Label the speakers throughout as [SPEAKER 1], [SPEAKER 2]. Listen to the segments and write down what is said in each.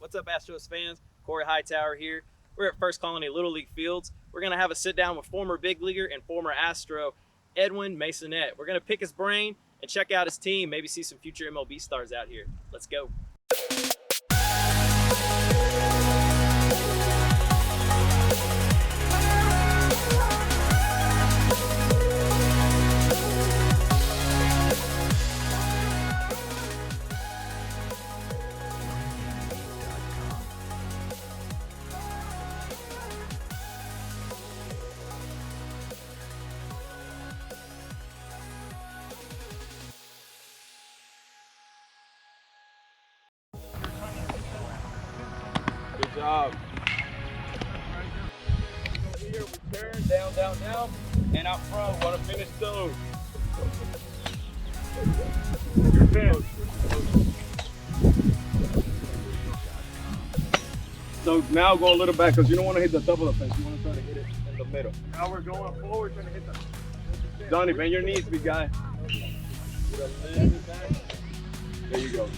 [SPEAKER 1] What's up, Astros fans? Corey Hightower here. We're at First Colony Little League Fields. We're going to have a sit down with former big leaguer and former Astro Edwin Maysonet. We're going to pick his brain and check out his team, maybe see some future MLB stars out here. Let's go.
[SPEAKER 2] Good job. Here we turn down, down, down, and out front. Want to finish those. Your finish. So now go a little back because you don't want to hit the top of the fence. You want to try to hit it in the middle. Now we're going forward, trying to hit the. Donnie, bend your knees, big guy. Get a little bit back. There you go.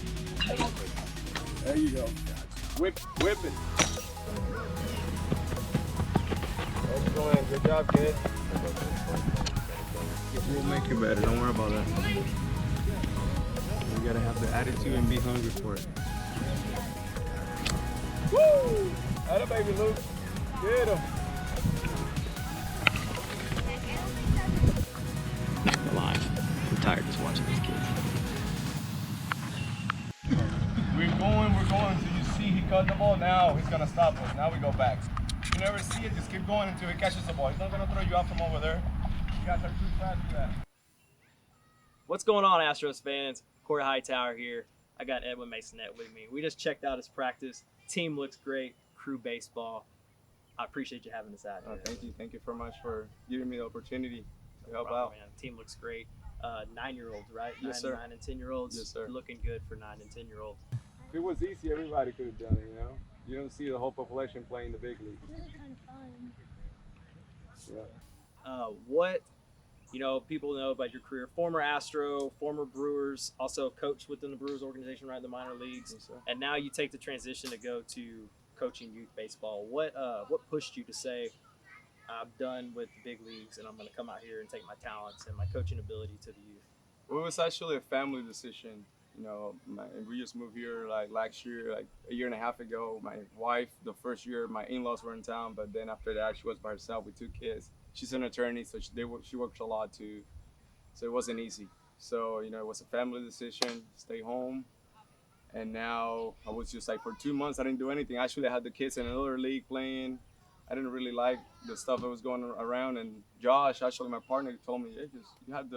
[SPEAKER 2] There you go. Whip it. Excellent. Good job, kid.
[SPEAKER 3] We'll make it better. Don't worry about that. We gotta have the attitude and be hungry for it.
[SPEAKER 2] Woo! Atta baby, Luke. Get him.
[SPEAKER 3] The line. I'm tired just watching these kids.
[SPEAKER 2] We're going. So you see he caught the ball. Now he's going to stop us. Now we go back. You never see it. Just keep going until he catches the ball. He's not going to throw you out from over there. You guys are too fast for that.
[SPEAKER 1] What's going on, Astros fans? Corey Hightower here. I got Edwin Maysonet with me. We just checked out his practice. Team looks great. Crew baseball. I appreciate you having us out here.
[SPEAKER 2] Thank you. Thank you so much for giving me the opportunity to help
[SPEAKER 1] Problem,
[SPEAKER 2] out.
[SPEAKER 1] Man. Team looks great. 9-year-olds, right?
[SPEAKER 2] Yes, sir.
[SPEAKER 1] 9 and 10-year-olds.
[SPEAKER 2] Yes, sir.
[SPEAKER 1] Looking good for 9 and 10-year-olds.
[SPEAKER 2] If it was easy, everybody could have done it, you know? You don't see the whole population playing the big league.
[SPEAKER 4] It's really kind of fun.
[SPEAKER 2] Yeah.
[SPEAKER 1] What, people know about your career. Former Astro, former Brewers, also coached within the Brewers organization, right, in the minor leagues.
[SPEAKER 2] Yes, sir.
[SPEAKER 1] And now you take the transition to go to coaching youth baseball. What pushed you to say, I'm done with the big leagues and I'm going to come out here and take my talents and my coaching ability to the youth?
[SPEAKER 2] Well, it was actually a family decision. We just moved here like last year, like a year and a half ago. My wife, the first year, my in-laws were in town, but then after that, she was by herself with 2 kids. She's an attorney, so she works a lot too. So it wasn't easy. So, it was a family decision, stay home. And now I was just like, for 2 months, I didn't do anything. Actually, I had the kids in another league playing. I didn't really like the stuff that was going around. And Josh, actually my partner, told me, hey, you had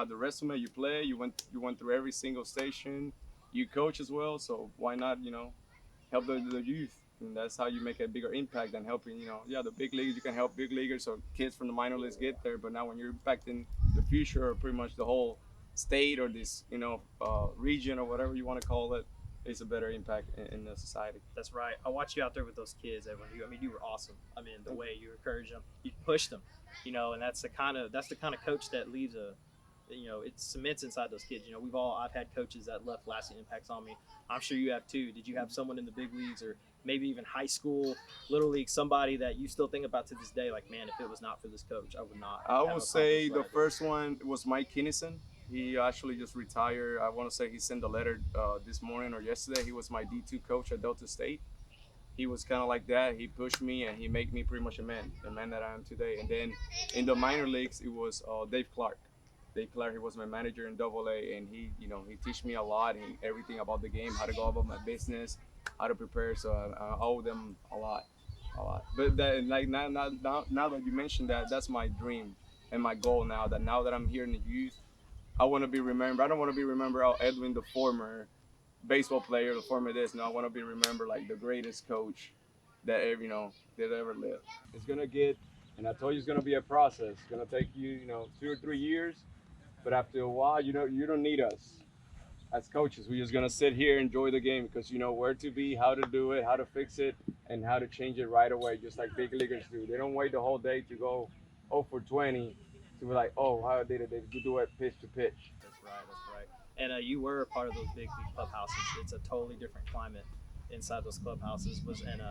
[SPEAKER 2] the resume, you play, you went through every single station, you coach as well. So why not, help the youth? And that's how you make a bigger impact than helping, the big leagues. You can help big leaguers so kids from the minor leagues get there. But now when you're impacting the future or pretty much the whole state or this, region or whatever you want to call it, it's a better impact in the society.
[SPEAKER 1] That's right. I watched you out there with those kids, Edwin. You were awesome. The way you encouraged them, you pushed them, and that's the kind of coach that leaves it cements inside those kids. I've had coaches that left lasting impacts on me. I'm sure you have too. Did you have someone in the big leagues or maybe even high school, little league, somebody that you still think about to this day? Like, man, if it was not for this coach, I would not.
[SPEAKER 2] I would say the first one was Mike Kinnison. He actually just retired. I want to say he sent a letter this morning or yesterday. He was my D2 coach at Delta State. He was kind of like that. He pushed me and he made me pretty much the man that I am today. And then in the minor leagues, it was Dave Clark. Dave Clark, he was my manager in AA, and he teach me a lot, everything about the game, how to go about my business, how to prepare. So I owe them a lot. But now that you mentioned that, that's my dream and my goal now. Now that I'm here in the youth, I want to be remembered. I don't want to be remembered, Edwin, the former baseball player, the former this. No, I want to be remembered like the greatest coach that ever lived. It's gonna get, and I told you it's gonna be a process. It's gonna take you, 2 or 3 years, but after a while, you don't need us as coaches. We're just gonna sit here, enjoy the game because you know where to be, how to do it, how to fix it, and how to change it right away, just like big leaguers do. They don't wait the whole day to go 0 for 20 to be like, oh, how did it? They do it pitch to pitch.
[SPEAKER 1] That's right. And you were a part of those big league clubhouses. It's a totally different climate. inside those clubhouses was in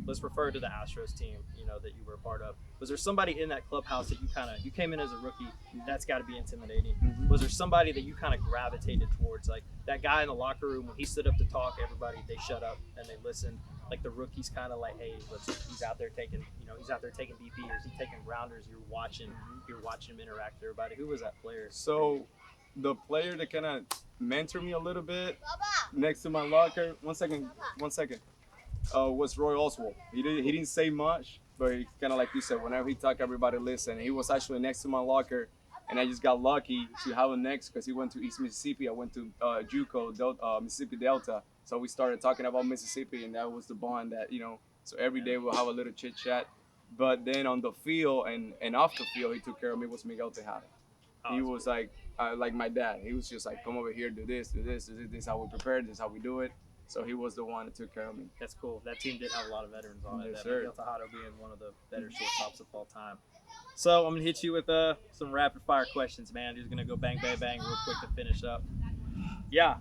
[SPEAKER 1] let's refer to the Astros team, that you were a part of. Was there somebody in that clubhouse that you came in as a rookie? That's got to be intimidating. Was there somebody that you kind of gravitated towards, like that guy in the locker room when he stood up to talk, everybody they shut up and they listened? Like the rookies kind of like, hey, he's out there taking BP, or is he taking grounders? You're watching him interact with everybody. Who was that player?
[SPEAKER 2] So the player that kind of mentored me a little bit next to my locker, one second, was Roy Oswald. He didn't say much, but he kind of like you said, whenever he talked, everybody listened. He was actually next to my locker, and I just got lucky to have him next because he went to East Mississippi. I went to JUCO, Mississippi Delta. So we started talking about Mississippi, and that was the bond that, so every day we'll have a little chit chat. But then on the field and off the field, he took care of me was Miguel Tejada. He was like my dad. He was just like, come over here, do this, this is how we prepare, this is how we do it. So he was the one that took care of me.
[SPEAKER 1] That's cool. That team did have a lot of veterans on it.
[SPEAKER 2] Yes, sir.
[SPEAKER 1] Miguel Tejada being one of the better shortstops of all time. So I'm gonna hit you with some rapid fire questions, man. Just gonna go bang, bang, bang, real quick to finish up. Yeah.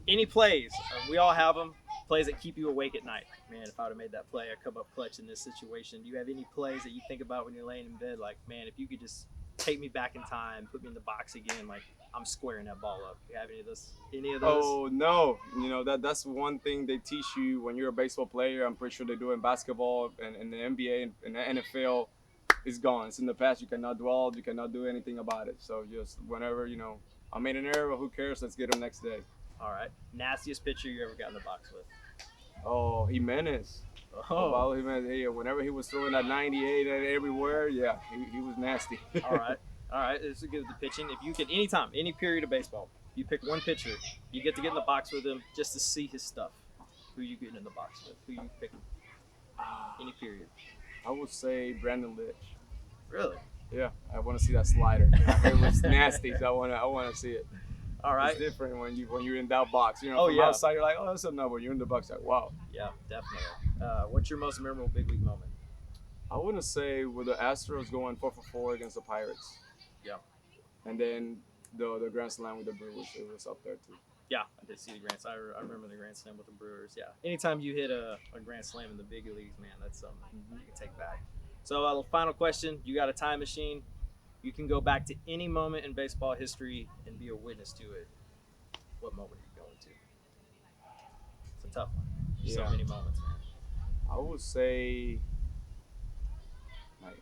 [SPEAKER 1] Any plays? We all have them. Plays that keep you awake at night. Man, if I would have made that play, I'd come up clutch in this situation. Do you have any plays that you think about when you're laying in bed? Like, man, if you could just take me back in time, put me in the box again, like I'm squaring that ball up. Do you have any of those?
[SPEAKER 2] Oh no, that's one thing they teach you when you're a baseball player. I'm pretty sure they do in basketball and in the NBA and the NFL. It's gone. It's in the past. You cannot dwell. You cannot do anything about it. So just whenever I made an error. Who cares? Let's get him next day.
[SPEAKER 1] All right. Nastiest pitcher you ever got in the box with?
[SPEAKER 2] Oh, Jimenez.
[SPEAKER 1] Oh,
[SPEAKER 2] Jimenez. Hey, whenever he was throwing that 98 at everywhere, yeah, he was nasty.
[SPEAKER 1] All right. This is good with the pitching. If you could, anytime, any period of baseball, you pick one pitcher, you get to get in the box with him just to see his stuff. Who you getting in the box with? Who you picking? Any period.
[SPEAKER 2] I would say Brandon Litch.
[SPEAKER 1] Really?
[SPEAKER 2] Yeah, I want to see that slider. It was nasty. So I want to see it.
[SPEAKER 1] All right.
[SPEAKER 2] It's different when you're in that box.
[SPEAKER 1] Oh,
[SPEAKER 2] from
[SPEAKER 1] yeah.
[SPEAKER 2] outside you're like, oh, that's enough. When you're in the box, like, wow.
[SPEAKER 1] Yeah, definitely. What's your most memorable big league moment?
[SPEAKER 2] I wouldn't say with the Astros going 4-for-4 against the Pirates.
[SPEAKER 1] Yeah.
[SPEAKER 2] And then the Grand Slam with the Brewers, it was up there too.
[SPEAKER 1] Yeah, I did see the Grand Slam. I remember the Grand Slam with the Brewers. Yeah. Anytime you hit a Grand Slam in the big leagues, man, that's something you can take back. So, final question. You got a time machine. You can go back to any moment in baseball history and be a witness to it. What moment are you going to? It's a tough one. There's so many moments, man.
[SPEAKER 2] I would say,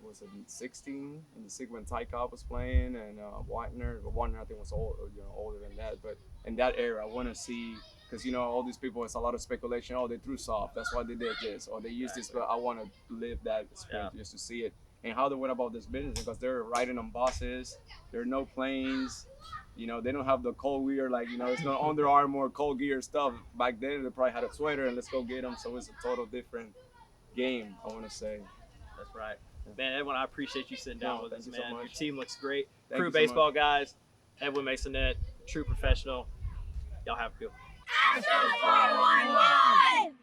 [SPEAKER 2] was it 16 in the when Ty Cobb was playing and Whitener? But Whitener I think was older than that. But in that era, I want to see because all these people. It's a lot of speculation. Oh, they threw soft. That's why they did this, or they used this. But I want to live that experience just to see it and how they went about this business because they're riding on buses. There are no planes. They don't have the cold gear it's not Under Armour cold gear stuff. Back then, they probably had a sweater and let's go get them. So it's a total different game, I want to say.
[SPEAKER 1] That's right. Man, Edwin, I appreciate you sitting down with us, man.
[SPEAKER 2] So
[SPEAKER 1] your team looks great.
[SPEAKER 2] Thank
[SPEAKER 1] True
[SPEAKER 2] you so
[SPEAKER 1] baseball
[SPEAKER 2] much.
[SPEAKER 1] guys. Edwin Maysonet, true professional. Y'all have a good one.
[SPEAKER 4] Astros 411!